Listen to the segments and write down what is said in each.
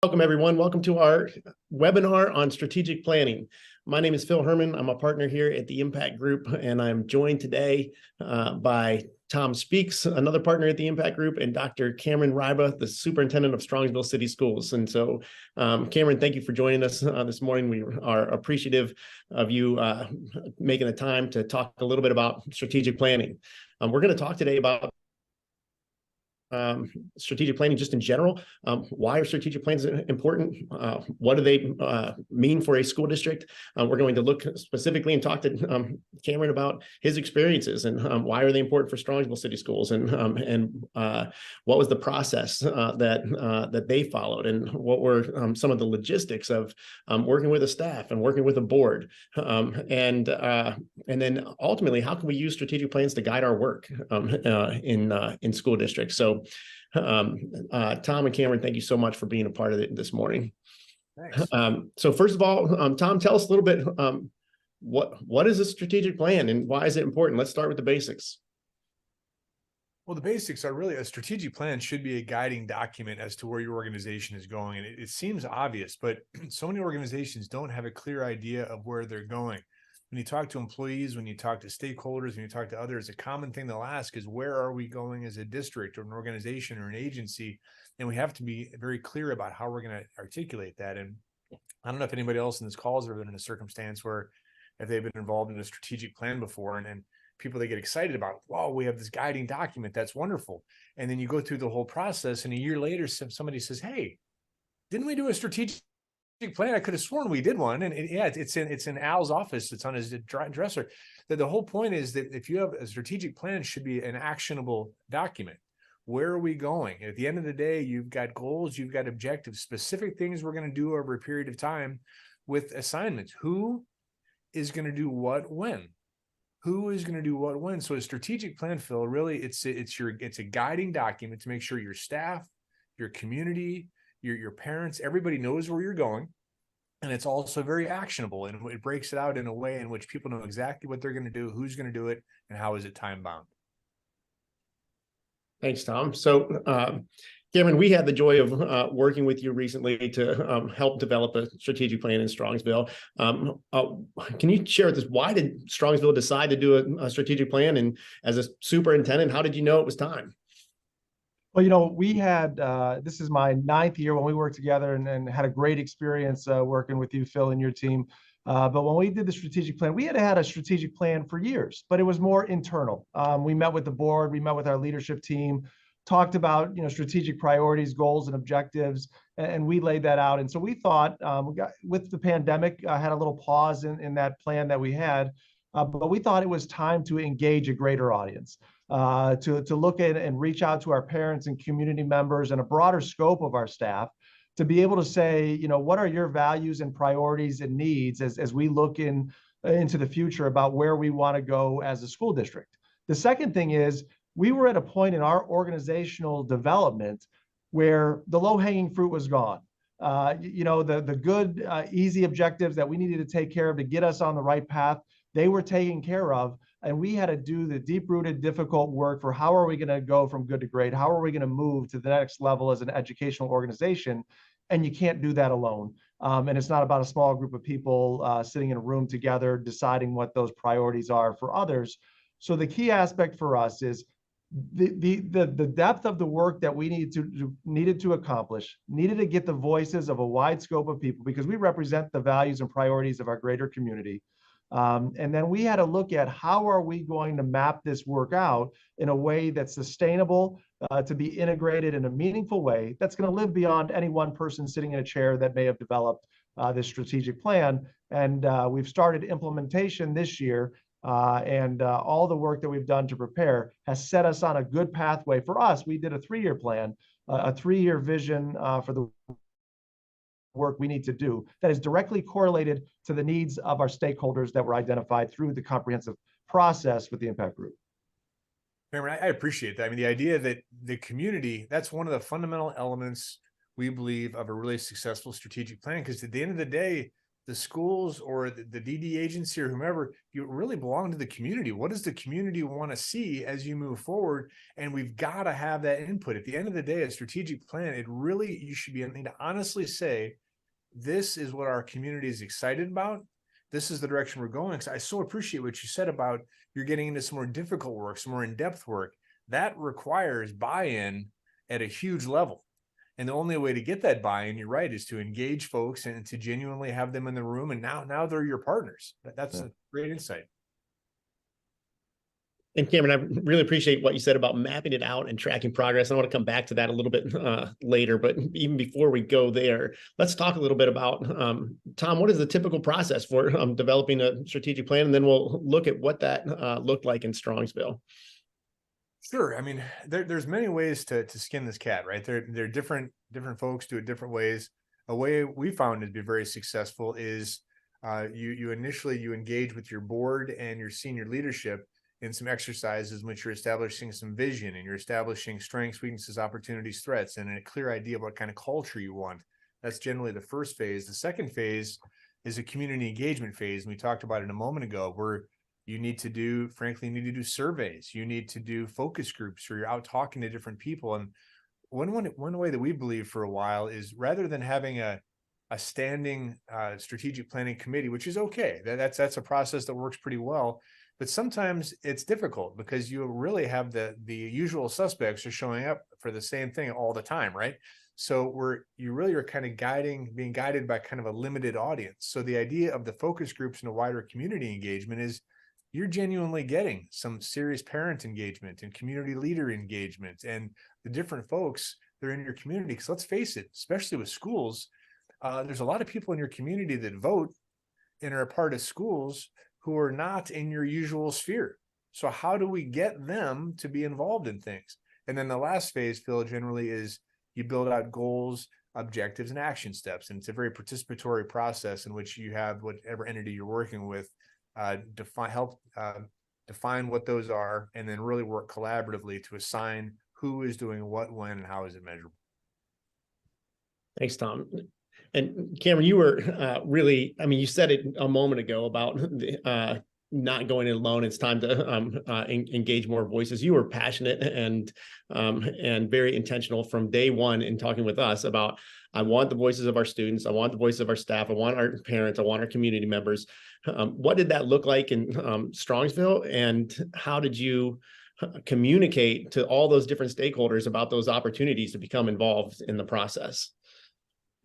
Welcome, everyone. Welcome to our webinar on strategic planning. My name is Phil Herman. I'm a partner here at the Impact Group, and I'm joined today by Tom Speaks, another partner at the Impact Group, and Dr. Cameron Ryba, the Superintendent of Strongsville City Schools. And so, Cameron, thank you for joining us this morning. We are appreciative of you making the time to talk a little bit about strategic planning. We're going to talk today about strategic planning just in general. Why are strategic plans important? What do they mean for a school district? We're going to look specifically and talk to Cameron about his experiences and why are they important for Strongsville City Schools, and what was the process that they followed, and what were some of the logistics of working with a staff and working with a board, and then ultimately, how can we use strategic plans to guide our work in school districts? So Tom and Cameron, thank you so much for being a part of it this morning. Thanks. So first of all, Tom, tell us a little bit, what is a strategic plan and why is it important? Let's start with the basics. Well, the basics are really a strategic plan should be a guiding document as to where your organization is going. And it seems obvious, but so many organizations don't have a clear idea of where they're going. When you talk to employees, when you talk to stakeholders, when you talk to others, a common thing they'll ask is, where are we going as a district or an organization or an agency? And we have to be very clear about how we're going to articulate that. And I don't know if anybody else in this call has ever been in a circumstance where if they've been involved in a strategic plan before, and people, they get excited about, wow, we have this guiding document. That's wonderful. And then you go through the whole process, and a year later, somebody says, hey, didn't we do a strategic plan? I could have sworn we did one. And yeah, it's in Al's office. It's on his dresser. That the whole point is that if you have a strategic plan, it should be an actionable document. Where are we going? At the end of the day, you've got goals, you've got objectives, specific things we're going to do over a period of time with assignments. Who is going to do what when? Who is going to do what when? So a strategic plan, Phil, really it's a guiding document to make sure your staff, your community, your parents, everybody knows where you're going. And it's also very actionable, and it breaks it out in a way in which people know exactly what they're going to do, who's going to do it, and how is it time bound. Thanks, Tom. So, Cameron, we had the joy of working with you recently to help develop a strategic plan in Strongsville. Can you share with us, why did Strongsville decide to do a strategic plan? And as a superintendent, how did you know it was time? Well, we had, this is my 9th year when we worked together, and had a great experience working with you, Phil, and your team. But when we did the strategic plan, we had had a strategic plan for years, but it was more internal. We met with the board, we met with our leadership team, talked about, strategic priorities, goals, and objectives, and we laid that out. And so we thought, with the pandemic, had a little pause in that plan that we had, but we thought it was time to engage a greater audience, to look at and reach out to our parents and community members and a broader scope of our staff, to be able to say, what are your values and priorities and needs as we look into the future about where we want to go as a school district. The second thing is, we were at a point in our organizational development where the low-hanging fruit was gone. The good, easy objectives that we needed to take care of to get us on the right path, they were taken care of. And we had to do the deep-rooted, difficult work for how are we going to go from good to great? How are we going to move to the next level as an educational organization? And you can't do that alone. And it's not about a small group of people sitting in a room together deciding what those priorities are for others. So the key aspect for us is the depth of the work that we needed to accomplish, needed to get the voices of a wide scope of people, because we represent the values and priorities of our greater community. And then we had to look at how are we going to map this work out in a way that's sustainable, to be integrated in a meaningful way that's going to live beyond any one person sitting in a chair that may have developed this strategic plan. And we've started implementation this year. And all the work that we've done to prepare has set us on a good pathway. For us, we did a 3-year plan, a 3-year vision for the work we need to do that is directly correlated to the needs of our stakeholders that were identified through the comprehensive process with the Impact Group. Cameron, I appreciate that. I mean, the idea that the community, that's one of the fundamental elements we believe of a really successful strategic plan, because at the end of the day, the schools or the DD agency or whomever, you really belong to the community. What does the community want to see as you move forward? And we've got to have that input. At the end of the day, a strategic plan, you should be able to honestly say, this is what our community is excited about. This is the direction we're going. So I so appreciate what you said about you're getting into some more difficult work, some more in-depth work. That requires buy-in at a huge level. And the only way to get that buy-in, you're right, is to engage folks and to genuinely have them in the room. And now they're your partners. That's a great insight. And Cameron, I really appreciate what you said about mapping it out and tracking progress. I want to come back to that a little bit later, but even before we go there, let's talk a little bit about, Tom, what is the typical process for developing a strategic plan? And then we'll look at what that looked like in Strongsville. Sure. I mean, there's many ways to skin this cat, right? There are different folks do it different ways. A way we found to be very successful is you initially engage with your board and your senior leadership in some exercises in which you're establishing some vision and you're establishing strengths, weaknesses, opportunities, threats, and a clear idea of what kind of culture you want. That's generally the first phase. The second phase is a community engagement phase. And we talked about it a moment ago, where you need to do surveys. You need to do focus groups where you're out talking to different people. And one way that we believe for a while is, rather than having a standing strategic planning committee, which is okay, that's a process that works pretty well. But sometimes it's difficult because you really have the usual suspects are showing up for the same thing all the time, right? So you really are kind of being guided by kind of a limited audience. So the idea of the focus groups and a wider community engagement is you're genuinely getting some serious parent engagement and community leader engagement and the different folks that are in your community. Because let's face it, especially with schools, there's a lot of people in your community that vote and are a part of schools who are not in your usual sphere. So how do we get them to be involved in things? And then the last phase, Phil, generally is you build out goals, objectives, and action steps. And it's a very participatory process in which you have whatever entity you're working with help define what those are, and then really work collaboratively to assign who is doing what, when, and how is it measurable. Thanks, Tom. And Cameron, you were really, I mean, you said it a moment ago about not going it alone. It's time to engage more voices. You were passionate and very intentional from day one in talking with us about, I want the voices of our students. I want the voices of our staff. I want our parents. I want our community members. What did that look like in Strongsville? And how did you communicate to all those different stakeholders about those opportunities to become involved in the process?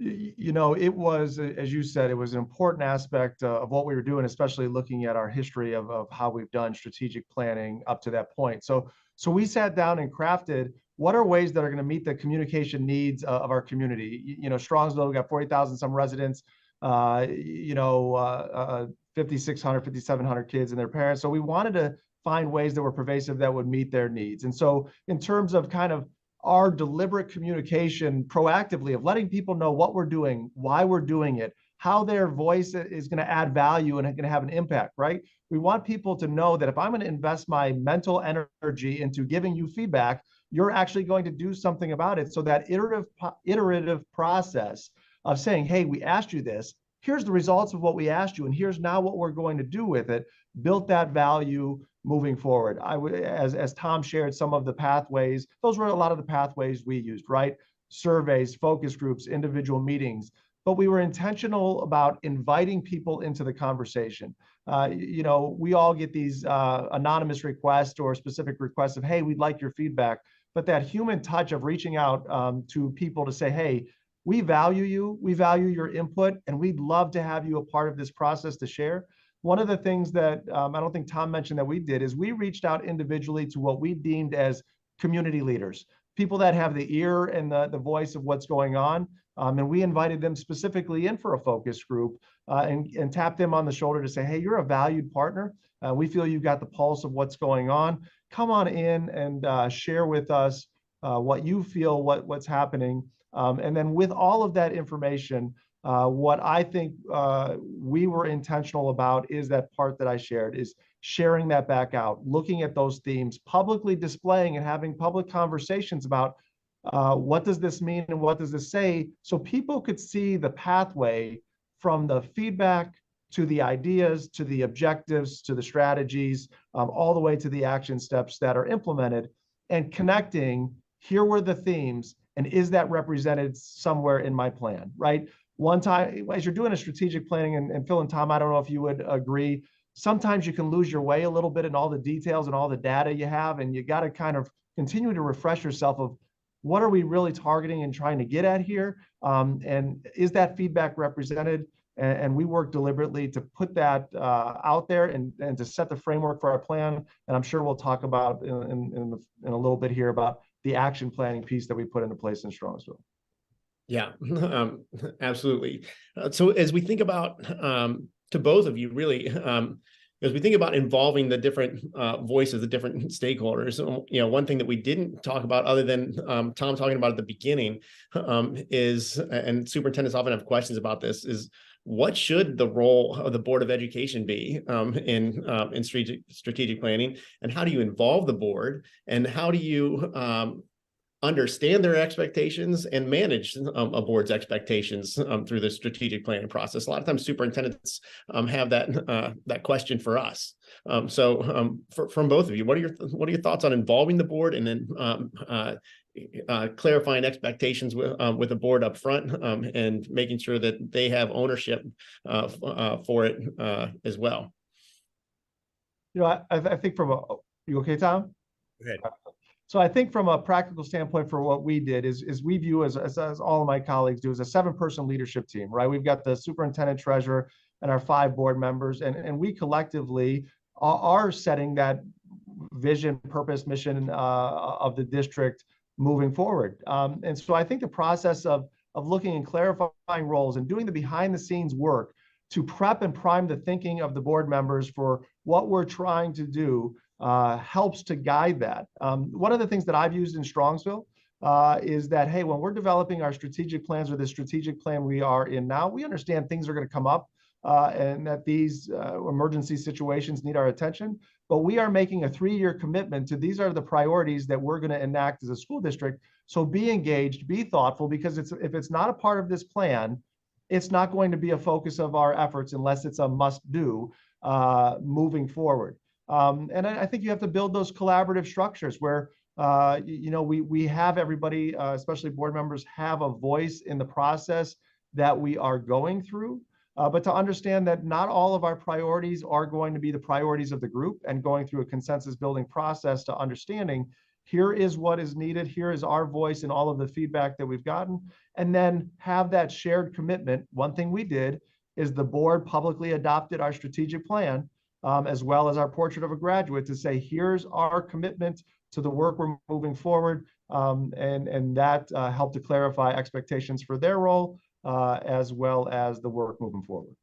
You know, it was, as you said, it was an important aspect of what we were doing, especially looking at our history of how we've done strategic planning up to that point. So we sat down and crafted what are ways that are going to meet the communication needs of our community. You know, Strongsville, we got 40,000 some residents, 5,600, 5,700 kids and their parents. So we wanted to find ways that were pervasive that would meet their needs. And so in terms of kind of our deliberate communication proactively of letting people know what we're doing, why we're doing it, how their voice is going to add value and going to have an impact, right? We want people to know that if I'm going to invest my mental energy into giving you feedback, you're actually going to do something about it. So that iterative process of saying, hey, we asked you this, here's the results of what we asked you, and here's now what we're going to do with it, built that value moving forward. As Tom shared some of the pathways, those were a lot of the pathways we used, right? Surveys, focus groups, individual meetings, but we were intentional about inviting people into the conversation. We all get these anonymous requests or specific requests of, hey, we'd like your feedback, but that human touch of reaching out to people to say, hey, we value you, we value your input, and we'd love to have you a part of this process to share. One of the things that I don't think Tom mentioned that we did is we reached out individually to what we deemed as community leaders, people that have the ear and the voice of what's going on. And we invited them specifically in for a focus group and tapped them on the shoulder to say, hey, you're a valued partner. We feel you've got the pulse of what's going on. Come on in and share with us what you feel, what's happening. And then with all of that information, what I think we were intentional about is that part that I shared, is sharing that back out, looking at those themes, publicly displaying and having public conversations about what does this mean and what does this say, so people could see the pathway from the feedback to the ideas, to the objectives, to the strategies, all the way to the action steps that are implemented, and connecting, here were the themes, and is that represented somewhere in my plan, right? One time, as you're doing a strategic planning, and Phil and Tom, I don't know if you would agree, sometimes you can lose your way a little bit in all the details and all the data you have, and you got to kind of continue to refresh yourself of what are we really targeting and trying to get at here, and is that feedback represented? And we work deliberately to put that out there and to set the framework for our plan. And I'm sure we'll talk about in a little bit here about the action planning piece that we put into place in Strongsville. Yeah, absolutely. So as we think about, to both of you, really, as we think about involving the different voices, the different stakeholders, one thing that we didn't talk about, other than Tom talking about at the beginning, is, and superintendents often have questions about this, is what should the role of the Board of Education be in strategic planning, and how do you involve the board, and how do you understand their expectations and manage a board's expectations through the strategic planning process? A lot of times superintendents have that question for us. From both of you, what are your thoughts on involving the board, and then clarifying expectations with the board up front, and making sure that they have ownership for it as well? I think you okay, Tom? Go ahead. So I think from a practical standpoint, for what we did is we view, as all of my colleagues do, as a 7-person leadership team, right? We've got the superintendent, treasurer, and our 5 board members, and we collectively are setting that vision, purpose, mission of the district moving forward. And so I think the process of looking and clarifying roles and doing the behind the scenes work to prep and prime the thinking of the board members for what we're trying to do helps to guide that. One of the things that I've used in Strongsville is that, hey, when we're developing our strategic plans, or the strategic plan we are in now, we understand things are going to come up and that these emergency situations need our attention. But we are making a 3-year commitment to, these are the priorities that we're going to enact as a school district. So be engaged, be thoughtful, because if it's not a part of this plan, it's not going to be a focus of our efforts unless it's a must-do moving forward. And I think you have to build those collaborative structures where, we have everybody, especially board members, have a voice in the process that we are going through. But to understand that not all of our priorities are going to be the priorities of the group, and going through a consensus building process to understanding, here is what is needed, here is our voice and all of the feedback that we've gotten, and then have that shared commitment. One thing we did is the board publicly adopted our strategic plan, as well as our portrait of a graduate, to say, here's our commitment to the work we're moving forward. And that helped to clarify expectations for their role, as well as the work moving forward.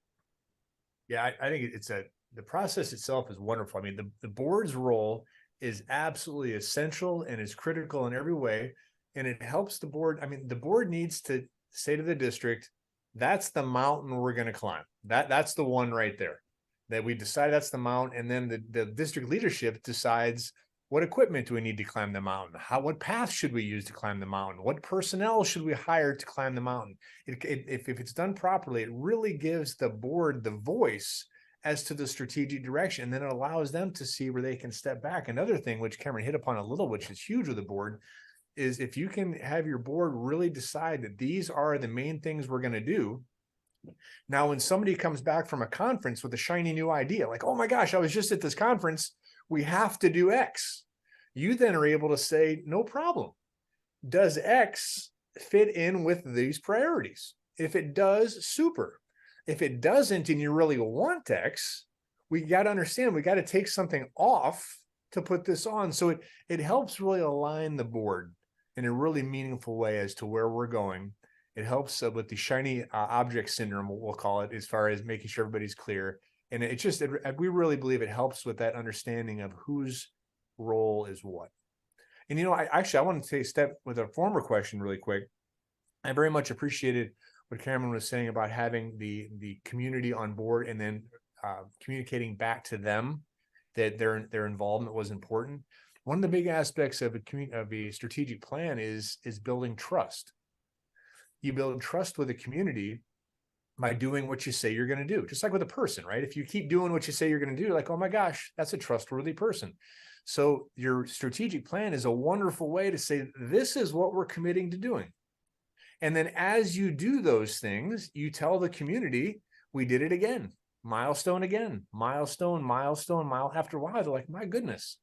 Yeah, I think the process itself is wonderful. I mean, the board's role is absolutely essential and is critical in every way. And it helps the board. I mean, the board needs to say to the district, that's the mountain we're going to climb. That's the one right there that we decide that's the mountain. And then the district leadership decides, what equipment do we need to climb the mountain? What path should we use to climb the mountain? What personnel should we hire to climb the mountain? If it's done properly, it really gives the board the voice as to the strategic direction. And then it allows them to see where they can step back. Another thing, which Cameron hit upon a little, which is huge with the board, is if you can have your board really decide that these are the main things we're going to do. Now, when somebody comes back from a conference with a shiny new idea, like, oh my gosh, I was just at this conference, we have to do X. You then are able to say, no problem. Does X fit in with these priorities? If it does, super. If it doesn't, and you really want X, we got to understand, we got to take something off to put this on. So it helps really align the board in a really meaningful way as to where we're going. It helps with the shiny object syndrome, we'll call it, as far as making sure everybody's clear. And we really believe it helps with that understanding of whose role is what. And, I want to take a step with a former question really quick. I very much appreciated what Cameron was saying about having the community on board, and then communicating back to them that their involvement was important. One of the big aspects of a strategic plan is building trust. You build trust with the community by doing what you say you're going to do, just like with a person, right? If you keep doing what you say you're going to do, like, oh my gosh, that's a trustworthy person. So your strategic plan is a wonderful way to say, this is what we're committing to doing. And then as you do those things, you tell the community, we did it again, milestone again, milestone, milestone, mile. After a while, they're like, my goodness,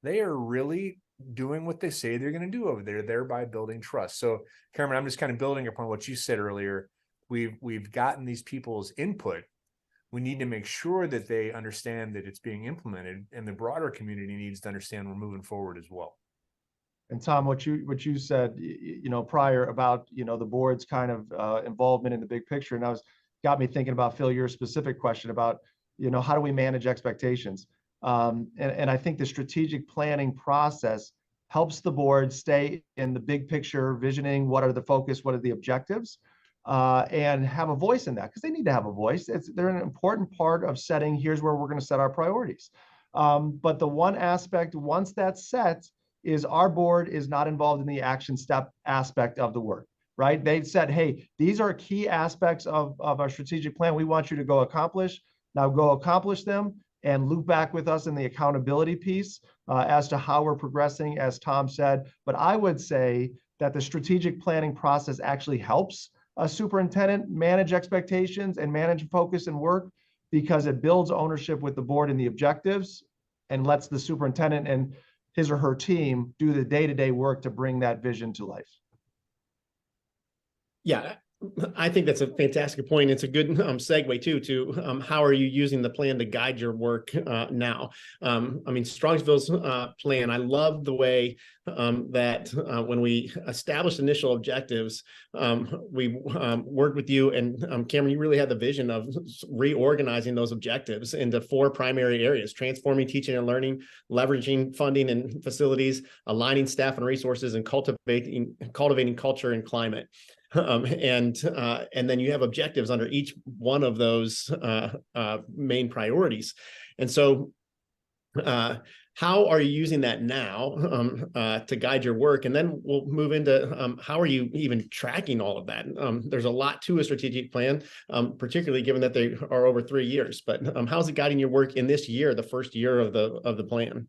they are really doing what they say they're going to do over there, thereby building trust. So Cameron, I'm just kind of building upon what you said earlier. We've gotten these people's input. We need to make sure that they understand that it's being implemented, and the broader community needs to understand we're moving forward as well. And Tom, what you said, prior about, the board's kind of involvement in the big picture, and got me thinking about, Phil, your specific question about, how do we manage expectations? And I think the strategic planning process helps the board stay in the big picture, visioning what are the focus, what are the objectives, and have a voice in that, because they need to have a voice. They're an important part of setting, here's where we're going to set our priorities. But the one aspect, once that's set, is our board is not involved in the action step aspect of the work, right? They've said, hey, these are key aspects of our strategic plan. We want you to go accomplish. Now go accomplish them and loop back with us in the accountability piece as to how we're progressing, as Tom said. But I would say that the strategic planning process actually helps a superintendent manage expectations and manage focus and work, because it builds ownership with the board and the objectives, and lets the superintendent and his or her team do the day-to-day work to bring that vision to life. Yeah, I think that's a fantastic point. It's a good segue too to how are you using the plan to guide your work now? I mean, Strongsville's plan, I love the way that when we established initial objectives, we worked with you, and Cameron, you really had the vision of reorganizing those objectives into 4 primary areas: transforming teaching and learning, leveraging funding and facilities, aligning staff and resources, and cultivating culture and climate. And then you have objectives under each one of those main priorities. And so how are you using that now to guide your work? And then we'll move into how are you even tracking all of that? There's a lot to a strategic plan, particularly given that they are over 3 years. But how's it guiding your work in this year, the first year of the plan?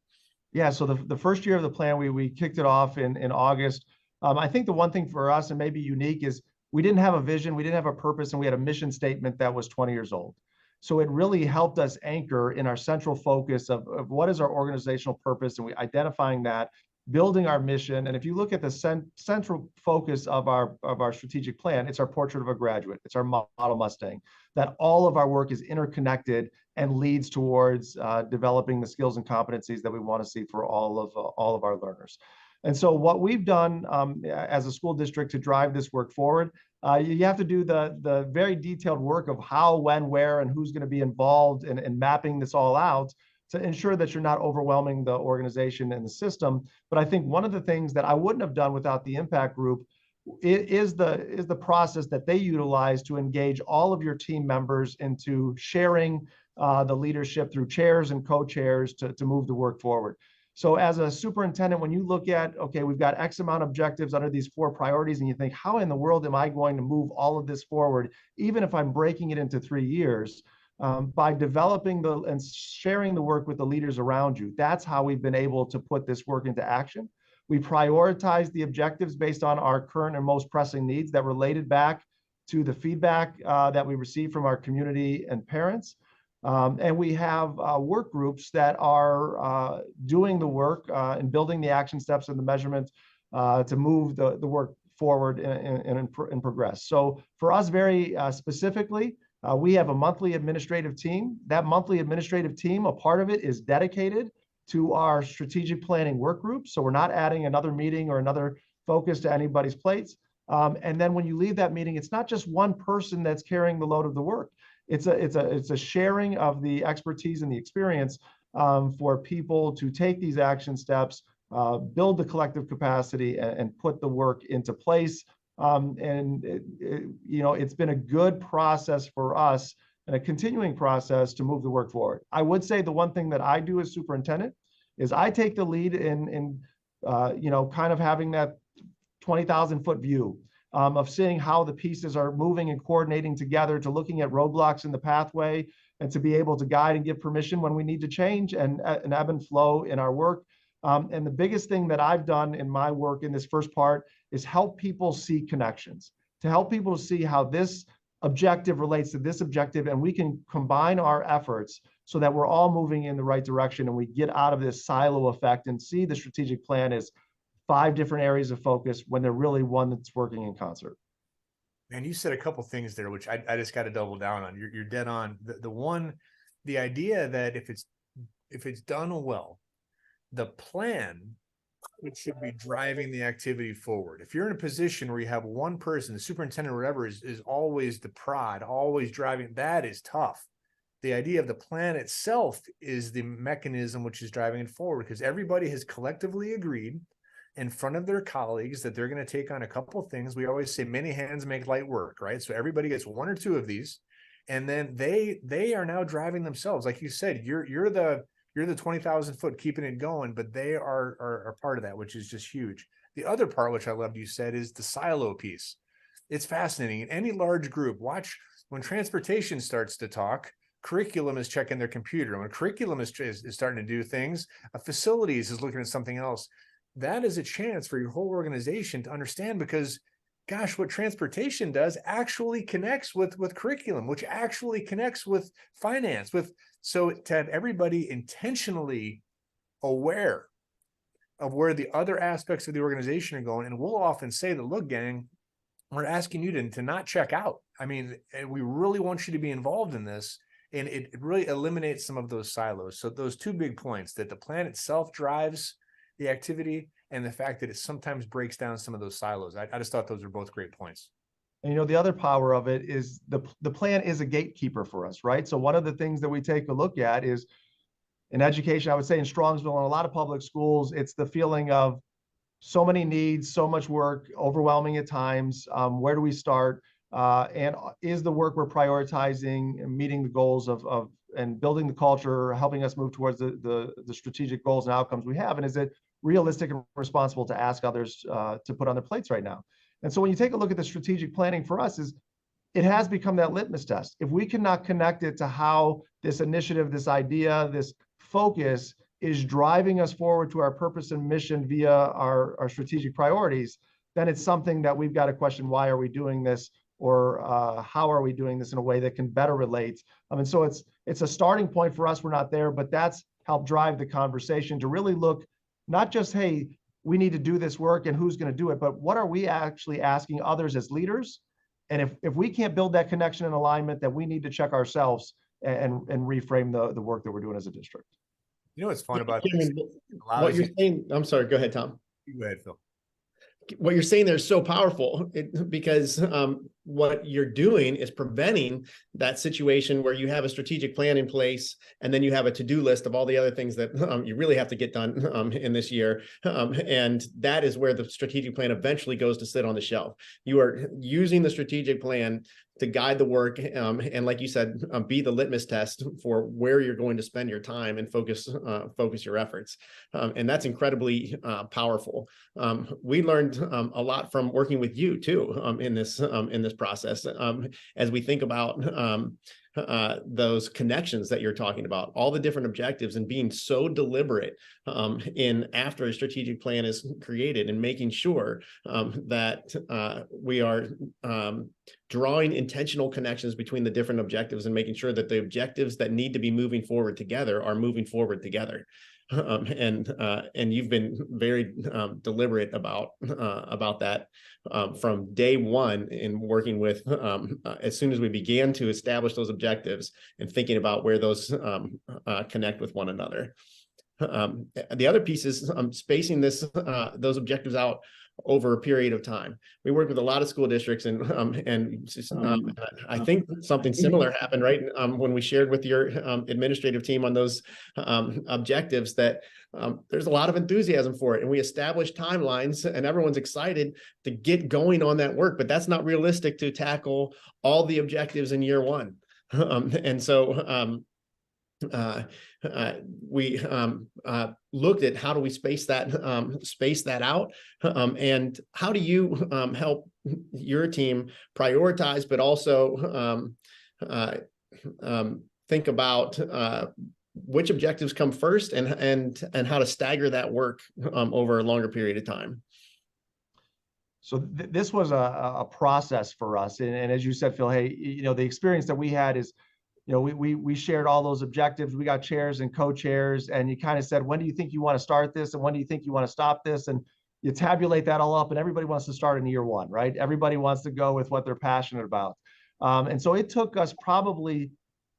Yeah, so the first year of the plan, we kicked it off in August. I think the one thing for us, and maybe unique, is we didn't have a vision, we didn't have a purpose, and we had a mission statement that was 20 years old. So it really helped us anchor in our central focus of what is our organizational purpose, and we identifying that, building our mission. And if you look at the central focus of our strategic plan, it's our portrait of a graduate, it's our model Mustang, that all of our work is interconnected and leads towards developing the skills and competencies that we want to see for all of our learners. And so what we've done as a school district to drive this work forward, you have to do the very detailed work of how, when, where, and who's going to be involved in mapping this all out to ensure that you're not overwhelming the organization and the system. But I think one of the things that I wouldn't have done without the impact group is the process that they utilize to engage all of your team members into sharing the leadership through chairs and co-chairs to move the work forward. So as a superintendent, when you look at, okay, we've got X amount of objectives under these 4 priorities, and you think, how in the world am I going to move all of this forward, even if I'm breaking it into 3 years? By developing and sharing the work with the leaders around you, that's how we've been able to put this work into action. We prioritize the objectives based on our current and most pressing needs that related back to the feedback that we received from our community and parents. And we have work groups that are doing the work and building the action steps and the measurements to move the work forward and progress. So for us, very specifically, we have a monthly administrative team. That monthly administrative team, a part of it is dedicated to our strategic planning work group. So we're not adding another meeting or another focus to anybody's plates. And then when you leave that meeting, it's not just one person that's carrying the load of the work. It's a sharing of the expertise and the experience for people to take these action steps, build the collective capacity, and put the work into place. And it's been a good process for us and a continuing process to move the work forward. I would say the one thing that I do as superintendent is I take the lead in kind of having that 20,000 foot view. of seeing how the pieces are moving and coordinating together, to looking at roadblocks in the pathway, and to be able to guide and give permission when we need to change and ebb and flow in our work. And the biggest thing that I've done in my work in this first part is help people see connections, to help people to see how this objective relates to this objective, and we can combine our efforts so that we're all moving in the right direction and we get out of this silo effect and see the strategic plan as 5 different areas of focus when they're really one that's working in concert. And you said a couple things there, which I just got to double down on. You're dead on. The idea that if it's done well, the plan, it should be driving the activity forward. If you're in a position where you have one person, the superintendent or whatever, is always the prod, always driving, that is tough. The idea of the plan itself is the mechanism which is driving it forward, because everybody has collectively agreed in front of their colleagues that they're going to take on a couple of things. We always say many hands make light work, right? So everybody gets 1 or 2 of these, and then they are now driving themselves. Like you said, you're the 20,000 foot keeping it going, but they are part of that, which is just huge. The other part, which I loved you said, is the silo piece. It's fascinating. In any large group, watch when transportation starts to talk, curriculum is checking their computer. When curriculum is starting to do things, facilities is looking at something else. That is a chance for your whole organization to understand, because gosh, what transportation does actually connects with curriculum, which actually connects with finance, so to have everybody intentionally aware of where the other aspects of the organization are going. And we'll often say that, look, gang, we're asking you to not check out. I mean, we really want you to be involved in this. And it really eliminates some of those silos. So those 2 big points, that the plan itself drives the activity, and the fact that it sometimes breaks down some of those silos. I just thought those were both great points. And the other power of it is the plan is a gatekeeper for us, right? So one of the things that we take a look at is in education, I would say in Strongsville and a lot of public schools, it's the feeling of so many needs, so much work, overwhelming at times. Where do we start? And is the work we're prioritizing and meeting the goals of and building the culture, helping us move towards the strategic goals and outcomes we have? And is it realistic and responsible to ask others to put on their plates right now? And so when you take a look at the strategic planning for us, it has become that litmus test. If we cannot connect it to how this initiative, this idea, this focus is driving us forward to our purpose and mission via our strategic priorities, then it's something that we've got to question, why are we doing this? Or how are we doing this in a way that can better relate? And so it's a starting point for us. We're not there, but that's helped drive the conversation to really look, not just, hey, we need to do this work and who's going to do it, but what are we actually asking others as leaders? And if we can't build that connection and alignment, then we need to check ourselves and reframe the work that we're doing as a district. You know what's fun about this? What you're saying, I'm sorry, go ahead, Tom. Go ahead, Phil. What you're saying there is so powerful because what you're doing is preventing that situation where you have a strategic plan in place and then you have a to-do list of all the other things that you really have to get done in this year. And that is where the strategic plan eventually goes to sit on the shelf. You are using the strategic plan to guide the work and, like you said, be the litmus test for where you're going to spend your time and focus your efforts. And that's incredibly powerful. We learned a lot from working with you too in this process as we think about those connections that you're talking about, all the different objectives, and being so deliberate in after a strategic plan is created and making sure that we are drawing intentional connections between the different objectives and making sure that the objectives that need to be moving forward together are moving forward together. And you've been very deliberate about that from day one in working with as soon as we began to establish those objectives and thinking about where those connect with one another. The other piece is spacing those objectives out over a period of time. We work with a lot of school districts, and I think something similar happened, right? When we shared with your administrative team on those objectives, that there's a lot of enthusiasm for it, and we established timelines, and everyone's excited to get going on that work, but that's not realistic to tackle all the objectives in year one. And so we looked at how do we space that out, and how do you help your team prioritize, but also think about which objectives come first, and how to stagger that work over a longer period of time. So this was a process for us, and as you said, Phil, hey, the experience that we had is, we shared all those objectives. We got chairs and co-chairs, and you kind of said, when do you think you want to start this, and when do you think you want to stop this, and you tabulate that all up, and everybody wants to start in year one, right? Everybody wants to go with what they're passionate about, and so it took us probably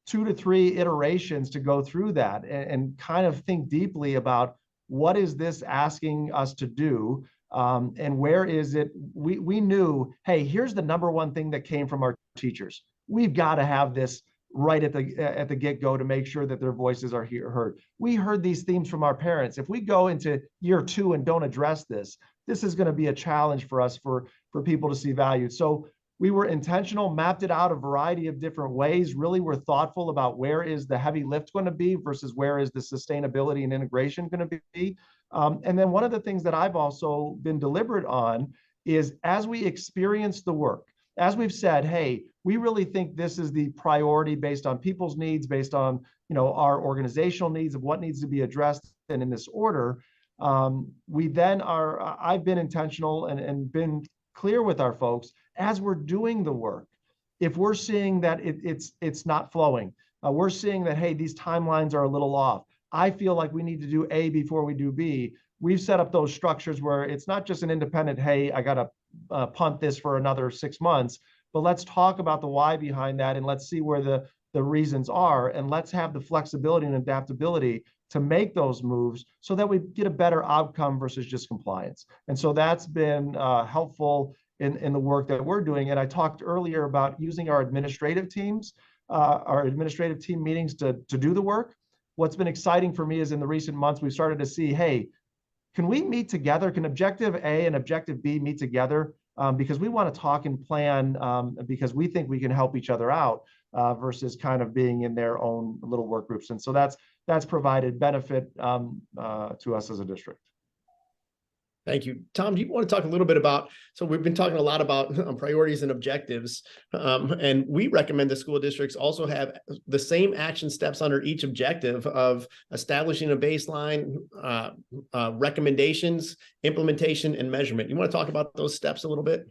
2 to 3 iterations to go through that and kind of think deeply about what is this asking us to do. And where is it? We knew, hey, here's the number one thing that came from our teachers. We've got to have this right at the get-go to make sure that their voices are heard. We heard these themes from our parents. If we go into year 2 and don't address this is going to be a challenge for us for people to see value. So we were intentional, mapped it out a variety of different ways. Really, we're thoughtful about where is the heavy lift going to be versus where is the sustainability and integration going to be. And then one of the things that I've also been deliberate on is, as we experience the work, as we've said, hey, we really think this is the priority based on people's needs, based on our organizational needs of what needs to be addressed, and in this order, we then are. I've been intentional and been clear with our folks as we're doing the work. If we're seeing that it's not flowing, we're seeing that, hey, these timelines are a little off, I feel like we need to do A before we do B. We've set up those structures where it's not just an independent, hey, I got to punt this for another 6 months, but let's talk about the why behind that, and let's see where the reasons are, and let's have the flexibility and adaptability to make those moves so that we get a better outcome versus just compliance. And so that's been helpful in the work that we're doing. And I talked earlier about using our administrative teams, our administrative team meetings to do the work. What's been exciting for me is in the recent months, we've started to see, hey, can we meet together? Can objective A and objective B meet together? Because we want to talk and plan, because we think we can help each other out versus kind of being in their own little work groups. And so that's provided benefit to us as a district. Thank you. Tom, do you want to talk a little bit about, so we've been talking a lot about priorities and objectives, and we recommend the school districts also have the same action steps under each objective of establishing a baseline, recommendations, implementation, and measurement. You want to talk about those steps a little bit?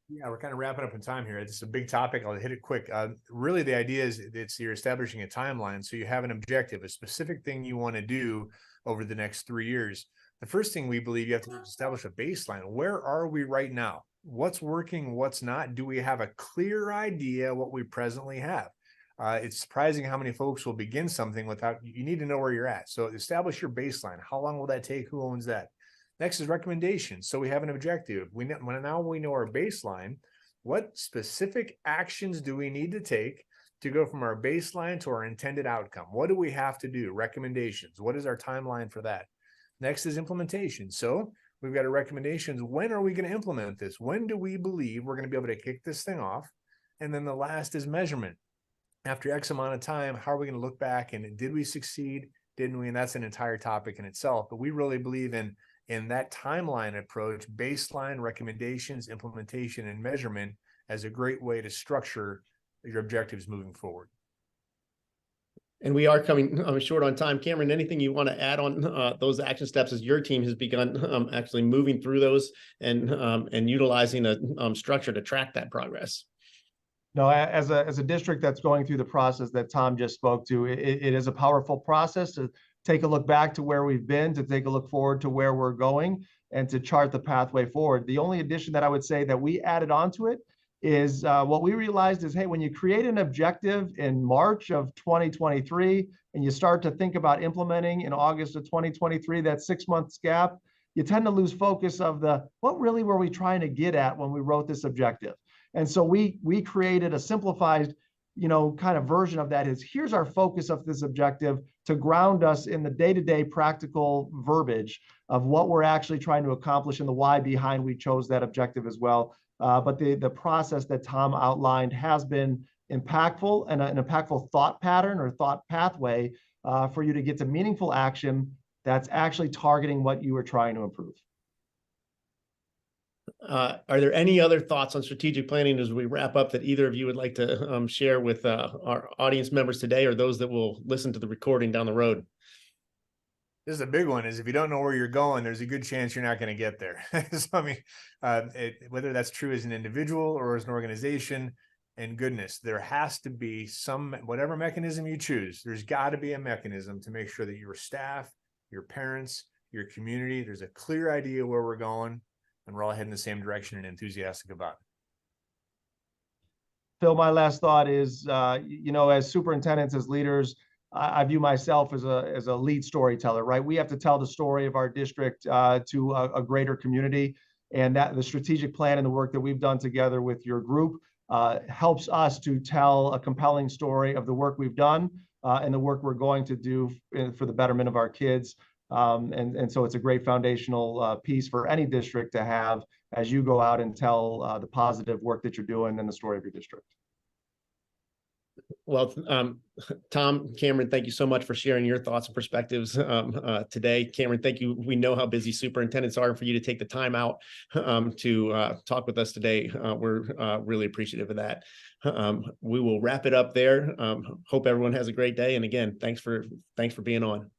Yeah, we're kind of wrapping up in time here. This is a big topic. I'll hit it quick. Really, the idea is you're establishing a timeline. So you have an objective, a specific thing you want to do over the next 3 years. The first thing we believe you have to establish a baseline. Where are we right now? What's working? What's not? Do we have a clear idea what we presently have? It's surprising how many folks will begin something without, you need to know where you're at. So establish your baseline. How long will that take? Who owns that? Next is recommendations. So we have an objective. Now we know our baseline. What specific actions do we need to take to go from our baseline to our intended outcome? What do we have to do? Recommendations. What is our timeline for that? Next is implementation. So we've got our recommendations. When are we going to implement this? When do we believe we're going to be able to kick this thing off? And then the last is measurement. After X amount of time, how are we going to look back and did we succeed? Didn't we? And that's an entire topic in itself. But we really believe in that timeline approach, baseline, recommendations, implementation, and measurement as a great way to structure your objectives moving forward. And we are coming short on time. Cameron, anything you want to add on those action steps as your team has begun actually moving through those and utilizing a structure to track that progress? No, as a district that's going through the process that Tom just spoke to, it is a powerful process to take a look back to where we've been, to take a look forward to where we're going, and to chart the pathway forward. The only addition that I would say that we added onto it is what we realized is, hey, when you create an objective in March of 2023 and you start to think about implementing in August of 2023, that 6 months gap, you tend to lose focus of what really were we trying to get at when we wrote this objective. And so we created a simplified, kind of version of that is, here's our focus of this objective to ground us in the day-to-day practical verbiage of what we're actually trying to accomplish and the why behind we chose that objective as well. But the process that Tom outlined has been impactful and an impactful thought pattern or thought pathway for you to get to meaningful action that's actually targeting what you are trying to improve. Are there any other thoughts on strategic planning as we wrap up that either of you would like to share with our audience members today, or those that will listen to the recording down the road? This is a big one, is if you don't know where you're going, there's a good chance you're not going to get there. So, I mean, whether that's true as an individual or as an organization, and goodness, there has to be some, whatever mechanism you choose, there's got to be a mechanism to make sure that your staff, your parents, your community, there's a clear idea where we're going, and we're all heading the same direction and enthusiastic about it. Phil, my last thought is, as superintendents, as leaders, I view myself as a lead storyteller, right? We have to tell the story of our district to a greater community, and that the strategic plan and the work that we've done together with your group helps us to tell a compelling story of the work we've done and the work we're going to do for the betterment of our kids. And so it's a great foundational piece for any district to have as you go out and tell the positive work that you're doing and the story of your district. Well, Tom, Cameron, thank you so much for sharing your thoughts and perspectives today. Cameron, thank you. We know how busy superintendents are, and for you to take the time out to talk with us today. We're really appreciative of that. We will wrap it up there. Hope everyone has a great day. And again, thanks for being on.